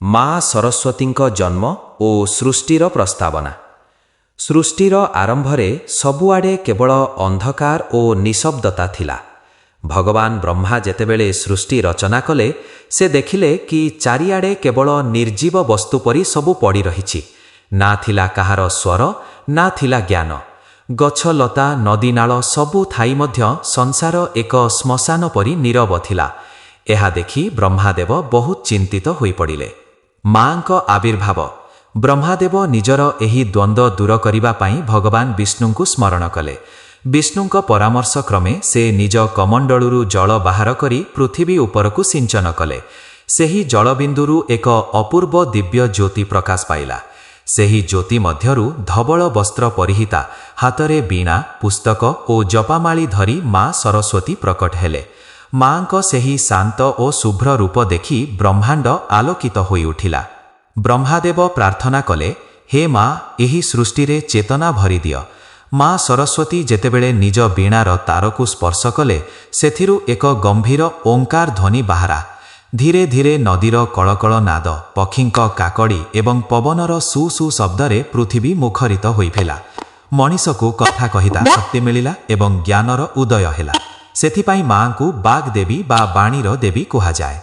ମା ସରସ୍ୱତୀଙ୍କ ଜନ୍ମ ଓ ସୃଷ୍ଟିର ପ୍ରସ୍ତାବନା। ସୃଷ୍ଟିର ଆରମ୍ଭରେ ସବୁଆଡ଼େ କେବଳ ଅନ୍ଧକାର ଓ ନିଶବ୍ଦତା ଥିଲା। ଭଗବାନ ବ୍ରହ୍ମା ଯେତେବେଳେ ସୃଷ୍ଟି ରଚନା କଲେ, ସେ ଦେଖିଲେ କି ଚାରିଆଡ଼େ କେବଳ ନିର୍ଜୀବ ବସ୍ତୁ ପରି ସବୁ ପଡ଼ି ରହିଛି। ନା ଥିଲା କାହାର ସ୍ୱର, ନା ଥିଲା ଜ୍ଞାନ। ଗଛ ଲତା ନଦୀନାଳ ସବୁ ଥାଇ ମଧ୍ୟ ସଂସାର ଏକ ଶ୍ମଶାନ ପରି ନୀରବ ଥିଲା। ଏହା ଦେଖି ବ୍ରହ୍ମାଦେବ ବହୁତ ଚିନ୍ତିତ ହୋଇପଡ଼ିଲେ। ମାଙ୍କ ଆବିର୍ଭାବ। ବ୍ରହ୍ମାଦେବ ନିଜର ଏହି ଦ୍ୱନ୍ଦ୍ୱ ଦୂର କରିବା ପାଇଁ ଭଗବାନ ବିଷ୍ଣୁଙ୍କୁ ସ୍ମରଣ କଲେ। ବିଷ୍ଣୁଙ୍କ ପରାମର୍ଶ କ୍ରମେ ସେ ନିଜ କମଣ୍ଡଳୁରୁ ଜଳ ବାହାର କରି ପୃଥିବୀ ଉପରକୁ ସିଞ୍ଚନ କଲେ। ସେହି ଜଳବିନ୍ଦୁରୁ ଏକ ଅପୂର୍ବ ଦିବ୍ୟ ଜ୍ୟୋତି ପ୍ରକାଶ ପାଇଲା। ସେହି ଜ୍ୟୋତି ମଧ୍ୟରୁ ଧବଳ ବସ୍ତ୍ର ପରିହିତା, ହାତରେ ବୀଣା, ପୁସ୍ତକ ଓ ଜପାମାଳି ଧରି ମା ସରସ୍ୱତୀ ପ୍ରକଟ ହେଲେ। ମାଙ୍କ ସେହି ଶାନ୍ତ ଓ ଶୁଭ୍ର ରୂପ ଦେଖି ବ୍ରହ୍ମାଣ୍ଡ ଆଲୋକିତ ହୋଇଉଠିଲା। ବ୍ରହ୍ମାଦେବ ପ୍ରାର୍ଥନା କଲେ, ହେ ମା, ଏହି ସୃଷ୍ଟିରେ ଚେତନା ଭରିଦିଅ। ମା ସରସ୍ୱତୀ ଯେତେବେଳେ ନିଜ ବୀଣାର ତାରକୁ ସ୍ପର୍ଶ କଲେ, ସେଥିରୁ ଏକ ଗମ୍ଭୀର ଓଙ୍କାର ଧ୍ୱନି ବାହାରା। ଧୀରେ ଧୀରେ ନଦୀର କଳକଳ ନାଦ, ପକ୍ଷୀଙ୍କ କାକଡ଼ି ଏବଂ ପବନର ସୁ ସୁ ଶବ୍ଦରେ ପୃଥିବୀ ମୁଖରିତ ହୋଇଥିଲା। ମଣିଷକୁ କଥା କହିତା ଶକ୍ତି ମିଳିଲା ଏବଂ ଜ୍ଞାନର ଉଦୟ ହେଲା। ସେଥିପାଇଁ ମାଙ୍କୁ ବାଗ୍ ଦେବୀ ବା ବାଣୀର ଦେବୀ କୁହାଯାଏ।